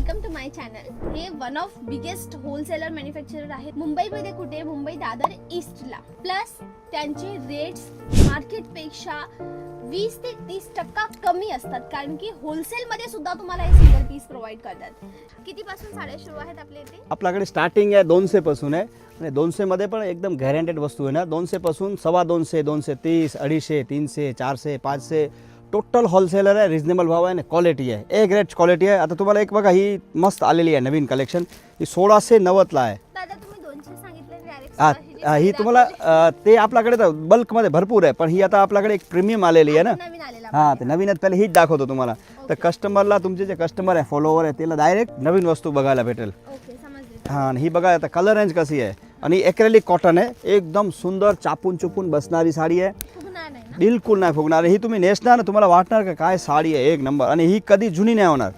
Welcome to my channel. हे one of biggest wholesaler manufacturer आहेत मुंबईमध्ये. कुठे? मुंबई दादर ईस्टला. प्लस त्यांचे रेट्स मार्केटपेक्षा 20 ते 30% कमी असतात, कारण की होलसेल मध्ये सुद्धा तुम्हाला हे सिंगल पीस प्रोव्हाइड करतात. कितीपासून साड्या सुरू आहेत आपल्या इथे? आपल्याकडे स्टार्टिंग आहे 200 पासून आहे आणि 200 मध्ये पण एकदम गॅरंटेड वस्तू आहे ना. 200 पासून 250, 230, 250, 300, 400, 500 टोटल होलसेलर आहे. रिजनेबल भाव आहे आणि क्वालिटी आहे, ए ग्रेड क्वालिटी आहे. आता तुम्हाला एक बघा, ही मस्त आलेली आहे नवीन कलेक्शन. ही 1690 ला आहे. दादा तुम्ही 200 सांगितले डायरेक्ट. ही तुम्हाला ते आपल्याकडे तर बल्कमध्ये भरपूर आहे, पण ही आता आपल्याकडे एक प्रीमियम आलेली आहे ना. नवीन आलेला. हां, ते नवीनच पहिले हीच दाखवतो तुम्हाला. तर कस्टमरला, तुमचे जे कस्टमर आहे, फॉलोवर आहे, त्याला डायरेक्ट नवीन वस्तू बघायला भेटेल. ओके, समजले. हां, आणि ही बघा आता कलर रेंज कशी आहे. आणि एक्रेलिक कॉटन आहे, एकदम सुंदर चापून चुपून बसणारी साडी आहे. फुगणार नाही ना? बिलकुल नाही फुगणार. ही तुम्ही नेसणार ना, तुम्हाला वाटणार का काय साडी आहे, एक नंबर. आणि ही कधी जुनी नाही होणार,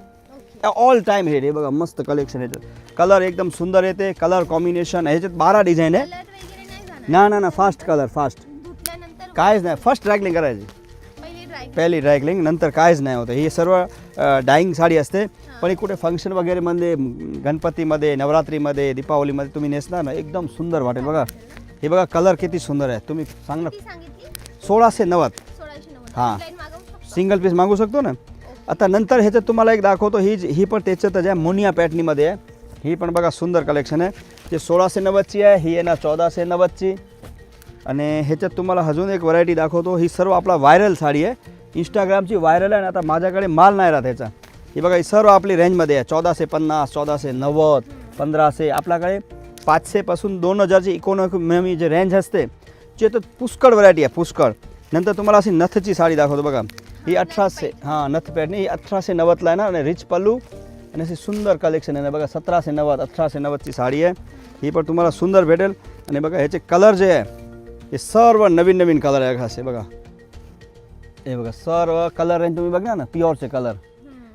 ऑल टाइम हे बघा मस्त कलेक्शन याच्यात. कलर एकदम सुंदर येते, कलर कॉम्बिनेशन ह्याच्यात 12 डिझाईन आहे. कलर वगैरे नाही जाणार ना फास्ट कलर, फास्ट धुतल्यानंतर? कायच नाही. फर्स्ट ड्रायक्लिंग करायची, पहिली ड्रायक्लिंग, नंतर कायच नाही होतं. ही सर्व डाईंग साडी असते. पण ही कुठे फंक्शन वगैरे मध्ये, गणपतीमध्ये, नवरात्रीमध्ये, दीपावलीमध्ये तुम्ही नेसणार ना, एकदम सुंदर वाटेल. बघा हे बघा कलर किती सुंदर आहे. तुम्ही सांग ना. 1690. हां, सिंगल पीस मागू शकतो ना. आता नंतर ह्याच्यात तुम्हाला एक दाखवतो. ही पण त्याच्यातच आहे, मुनिया पॅटर्नीमध्ये आहे. ही पण बघा सुंदर कलेक्शन आहे. ते 1690ची आहे, ही आहे ना 1490ची. आणि ह्याच्यात तुम्हाला अजून एक व्हरायटी दाखवतो. ही सर्व आपला व्हायरल साडी आहे, इंस्टाग्रामची व्हायरल आहे. आता माझ्याकडे माल नाही राहत ह्याचा. ही बघा ही सर्व आपली रेंजमध्ये आहे. 1450, 1490, 1500. आपल्याकडे 500 पासून 2000ची इकॉनॉमी जे रेंज असते, जे तर पुष्कळ व्हरायटी आहे, पुष्कळ. नंतर तुम्हाला अशी नथची साडी दाखवतो. बघा ही 1800, हां नथ पॅटर्न, ही 1890ला आहे ना. आणि रिच पल्लू आणि अशी सुंदर कलेक्शन आहे ना. बघा 1790, 1890ची साडी आहे. ही पण तुम्हाला सुंदर भेटेल. आणि बघा ह्याचे कलर जे आहे, हे सर्व नवीन नवीन कलर आहे. खास बघा, हे बघा सर्व कलर रेंज तुम्ही बघा ना, प्युअरचे कलर.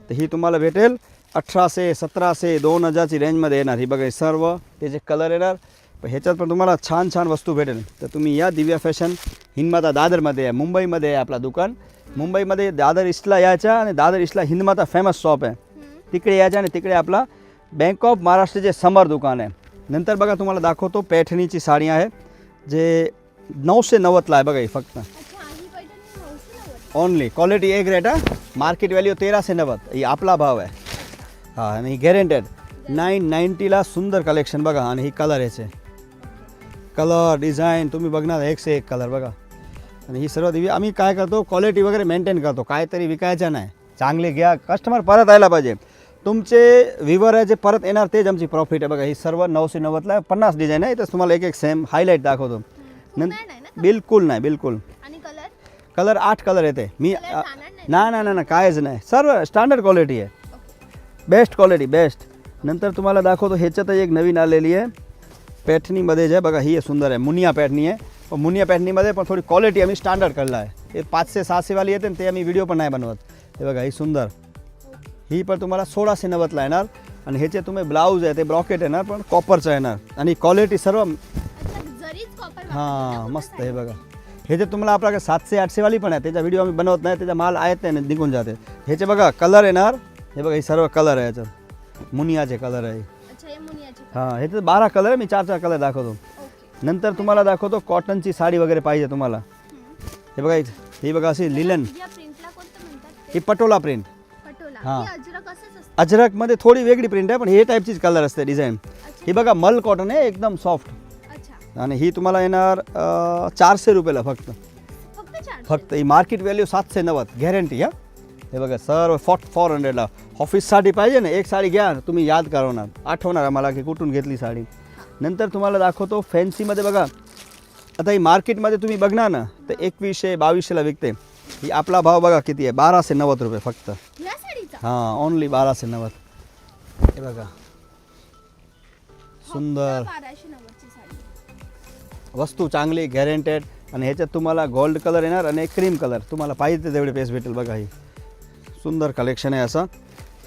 तर ही तुम्हाला भेटेल 1800, 1700, 2000ची रेंजमध्ये येणार. ही बघा हे सर्व त्याचे कलर येणार. ह्याच्यात पण तुम्हाला छान छान वस्तू भेटेल. तर तुम्ही या दिव्या फॅशन हिंदमाता दादरमध्ये आहे, मुंबईमध्ये आहे आपला दुकान. मुंबईमध्ये दादर ईस्टला यायच्या आणि दादर ईस्टला हिंदमाता फेमस शॉप आहे, तिकडे यायच्या. आणि तिकडे आपला बँक ऑफ महाराष्ट्राचे समर दुकान आहे. नंतर बघा तुम्हाला दाखवतो पैठणीची साडी आहे, जे 990ला आहे. बघा ही फक्त ओनली क्वालिटी एक रेट आहे. Market value 1390. ही आपला भाव आहे. हां, आणि गॅरंटेड 990ला सुंदर कलेक्शन. बघा आणि ही कलर याचे कलर डिझाईन तुम्ही बघणार, एक से एक कलर बघा. आणि ही सर्व दिवी आम्ही काय करतो, क्वालिटी वगैरे मेंटेन करतो. काहीतरी विकायचं नाही, चांगले घ्या, कस्टमर परत यायला पाहिजे. तुमचे व्ह्युअर आहे जे परत येणार, तेच आमची प्रॉफिट आहे. बघा ही सर्व 990ला 50 डिझाईन आहे. इथं तुम्हाला एक एक सेम हायलाईट दाखवतो. बिलकुल नाही, बिलकुल. कलर 8 कलर येते. मी ना कायच नाही, सर्व स्टँडर्ड क्वालिटी आहे, बेस्ट क्वालिटी, बेस्ट. नंतर तुम्हाला दाखवतो ह्याच्यात एक नवीन आलेली आहे पॅटर्नीमध्ये जे बघा, ही सुंदर आहे, मुनिया पॅटर्नी आहे. पण मुनिया पॅटर्नीमध्ये पण थोडी क्वालिटी आम्ही स्टँडर्ड काढला आहे. हे 500, 600 वाली येते, ते आम्ही व्हिडिओ पण नाही बनवत. हे बघा ही सुंदर, ही पण तुम्हाला 1690ला येणार. आणि ह्याचे तुम्ही ब्लाऊज आहे ते ब्रॉकेट येणार, पण कॉपरचं येणार. आणि क्वालिटी सर्व हां मस्त. हे बघा ह्याचे तुम्हाला आपल्याकडे 700, 800 वाली पण आहे, त्याचा व्हिडिओ आम्ही बनवत नाही, त्याचा माल आहेत नाही, निघून जाते. ह्याचे बघा कलर येणार. हे बघा ही सर्व कलर आहे, याच्यात मुनियाचे कलर आहे. हां, ह्याचे 12 कलर आहे, मी 4 कलर दाखवतो. नंतर तुम्हाला दाखवतो कॉटनची साडी वगैरे पाहिजे तुम्हाला. हे बघा ही बघा अशी लिलन, ही पटोला प्रिंट. हां, अजरकमध्ये थोडी वेगळी प्रिंट आहे, पण हे टाईपचीच कलर असते, डिझाईन. ही बघा मल कॉटन आहे, एकदम सॉफ्ट. आणि ही तुम्हाला येणार 400 रुपयाला फक्त. ही मार्केट व्हॅल्यू 790, गॅरंटी. हां, हे बघा सर्व 400ला. ऑफिससाठी पाहिजे ना, एक साडी घ्या, तुम्ही याद करवणार, आठवणार आम्हाला की कुठून घेतली साडी. नंतर तुम्हाला दाखवतो फॅन्सीमध्ये. बघा आता ही मार्केटमध्ये तुम्ही बघणार ना, तर 2100, 2200ला विकते. ही आपला भाव बघा किती आहे, 1290 रुपये फक्त. हां, ओनली 1290. हे बघा सुंदर वस्तू, चांगली गॅरंटेड. आणि ह्याच्यात तुम्हाला गोल्ड कलर येणार आणि क्रीम कलर, तुम्हाला पाहिजे तेवढे पेस भेटेल. बघा ही सुंदर कलेक्शन आहे असं.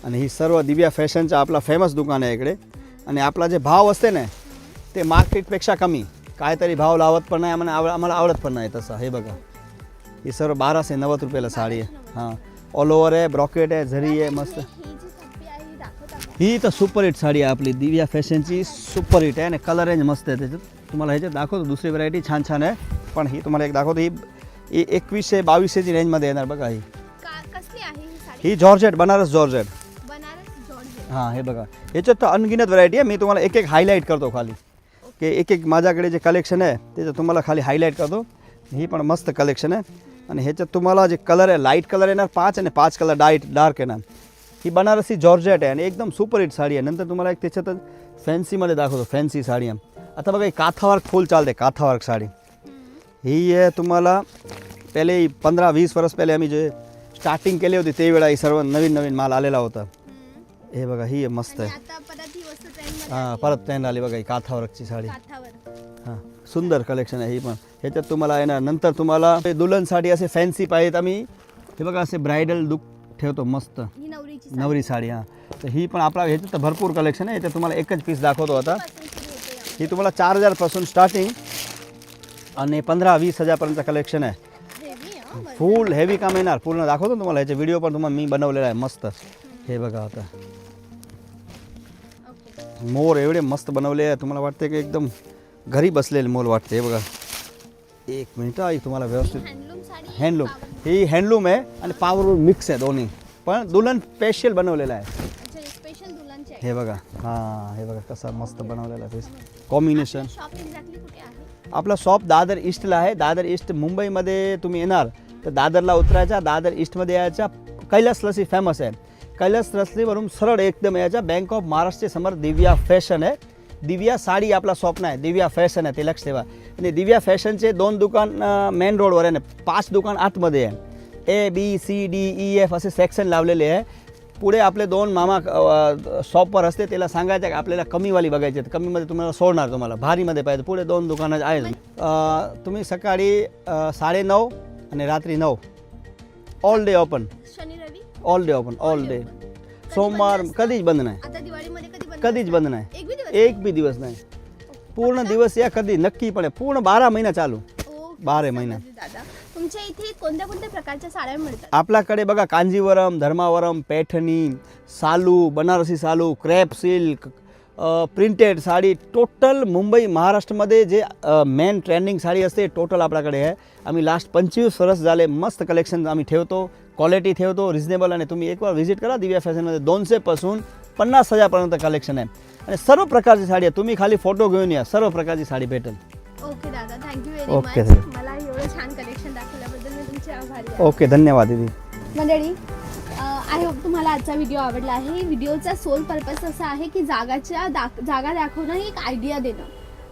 आणि ही सर्व दिव्या फॅशनचा आपला फेमस दुकान आहे इकडे. आणि आपला जे भाव असते ना, ते मार्केटपेक्षा कमी, काहीतरी भाव लावत पण नाही, आम्हाला आवडत पण नाही तसं. हे बघा ही सर्व 1290 रुपयाला साडी आहे. हां, ऑल ओव्हर आहे, ब्रॉकेट आहे, झरी आहे, मस्त. ही दाखवता का? ही तर सुपर हिट साडी आहे आपली दिव्या फॅशनची, सुपर हिट आहे आणि कलर रेंज मस्त आहे त्याच्यात. तुम्हाला ह्याच्यात दाखवतो दुसरी व्हरायटी छान छान आहे, पण ही तुम्हाला एक दाखवतो. ही 2100-2200ची रेंजमध्ये येणार बघा. ही कसली आहे ही साडी? ही georgette, Banaras georgette. Banaras georgette. हां हे बघा, ह्याच्यात तर अनगिनत व्हरायटी आहे. मी तुम्हाला एक एक हायलाईट करतो खाली, की एक एक माझ्याकडे जे कलेक्शन आहे त्याचं तुम्हाला खाली हायलाईट करतो. ही पण मस्त कलेक्शन आहे आणि ह्याच्यात तुम्हाला जे कलर आहे लाईट कलर येणार 5 आणि 5 कलर डार्क येणार. ही बनारसी जॉर्जेट आहे आणि एकदम सुपर हिट साडी आहे. नंतर तुम्हाला एक त्याच्यातच फॅन्सीमध्ये दाखवतो, फॅन्सी साडी आहे. आता बघा ही काथावर्क फुल चालते, काथावर्क साडी. ही आहे तुम्हाला पहिले 15-20 वर्ष पहिले आम्ही जे स्टार्टिंग केली होती ते वेळा ही सर्व नवीन नवीन माल आलेला होता. हे बघा ही मस्त आहे. आता परत ही वस्तू ट्रेंडमध्ये हां परत ट्रेंड आली बघा ही काथावर्कची साडी. काठावर. हां सुंदर कलेक्शन आहे ही पण. ह्याच्यात तुम्हाला आहे ना नंतर तुम्हाला दुल्हन साडी असे फॅन्सी पाहिजेत आम्ही, हे बघा असे ब्रायडल लुक ठेवतो मस्त. ही नवरीची नवरी साडी. हां तर ही पण आपला ह्याच्यात तर भरपूर कलेक्शन आहे. ह्याच्यात तुम्हाला एकच पीस दाखवतो आता. पासून सुरू होते यामध्ये. ही तुम्हाला 4000पासून स्टार्टिंग आणि 15-20 हजारपर्यंत कलेक्शन आहे. Heavy आहे, बरं. फुल हेवी काम येणार. पूर्ण दाखवतो तुम्हाला, ह्याचे व्हिडिओ पण तुम्हाला मी बनवलेला आहे मस्त. हे बघा आता Okay. मोर एवढे मस्त बनवले आहे, तुम्हाला वाटते की एकदम घरी बसलेले मोर वाटते. हे बघा एक मिनिट आई तुम्हाला व्यवस्थित. हँडलूम साडी. हँडलूम, ही हँडलूम आहे आणि पॉवरलूम मिक्स आहे दोन्ही, पण दुल्हन स्पेशल बनवलेला आहे. अच्छा स्पेशल दुल्हनचे आहे. हे बघा. हां हे बघा कसा मस्त बनवलेला पीस कॉम्बिनेशन. शॉप एक्झॅक्टली कुठे आहे? आपला शॉप दादर ईस्टला आहे. दादर ईस्ट मुंबईमध्ये तुम्ही येणार तर दादरला उतरायचा, दादर ईस्टमध्ये यायचा. कैलास लस्सी फेमस आहे. कैलास लस्सीवरून सरळ एकदम यायचा. बँक ऑफ महाराष्ट्र समोर दिव्या फॅशन आहे. दिव्या साडी आपला शॉप नाही, दिव्या फॅशन आहे, ते लक्ष ठेवा. आणि दिव्या फॅशनचे 2 दुकान मेन रोडवर आहे, 5 दुकान आतमध्ये आहे. ABCDEF असे सेक्शन लावलेले आहे. पुढे आपले 2 मामा शॉपवर असते, त्याला सांगायचं की आपल्याला कमीवाली बघायची आहे, कमीमध्ये तुम्हाला सोडणार. तुम्हाला भारीमध्ये पाहिजे पुढे 2 दुकानं आहेत. तुम्ही सकाळी 9:30 आणि रात्री 9 ऑल डे ओपन. शनी रवी. All day open, all day. सोमवार कधीच बंद नाही, आता दिवाळीमध्ये कधी बंद? कधीच बंद नाही, एक बी दिवस? एक बी दिवस नाही. पूर्ण दिवस या कधी नक्कीपणे पूर्ण 12 महिना चालू. ओके, 12 महिना. दादा तुमच्या इथे कोणत्या कोणत्या प्रकारच्या साड्या मिळतात? आपल्याकडे बघा कांजीवरम, धर्मावरम, पैठणी, सालू, बनारसी सालू, crepe silk, printed sari, total Mumbai महाराष्ट्रामध्ये जे मेन ट्रेंडिंग साडी असते टोटल आपल्याकडे आहे. आम्ही लास्ट 25 वर्ष झाले मस्त कलेक्शन आम्ही ठेवतो, क्वालिटी ठेवतो रिजनेबल. आणि तुम्ही एक बार व्हिजिट करा दिव्या फॅशनमध्ये. 200पासून 50,000पर्यंत कलेक्शन आहे आणि सर्व प्रकारची साडी आहे. तुम्ही खाली फोटो घेऊन या, सर्व प्रकारची साडी भेटेल. ओके दादा, thank you very okay, much. Thank you. मला एवढं छान कलेक्शन दाखवल्याबद्दल मी तुमचे आभारी आहे. ओके धन्यवाद दीदी. मंडळी, आय होप तुम्हाला आजचा व्हिडिओ आवडला आहे. व्हिडिओचा सोल पर्पस असा आहे की जागा दाखवणं ही एक आयडिया देणं.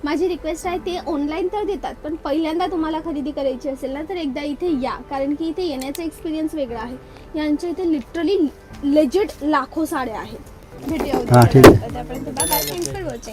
माझी रिक्वेस्ट आहे, ते ऑनलाईन तर देतात, पण पहिल्यांदा तुम्हाला खरेदी करायची असेल ना तर एकदा इथे या, कारण की इथे येण्याचा एक्सपिरियन्स वेगळा आहे. यांच्या इथे लिटरली लेजिट लाखो साड्या आहेत. भेटूया हां, ठीक आहे. त्यापर्यंत बाय. Thanks for watching.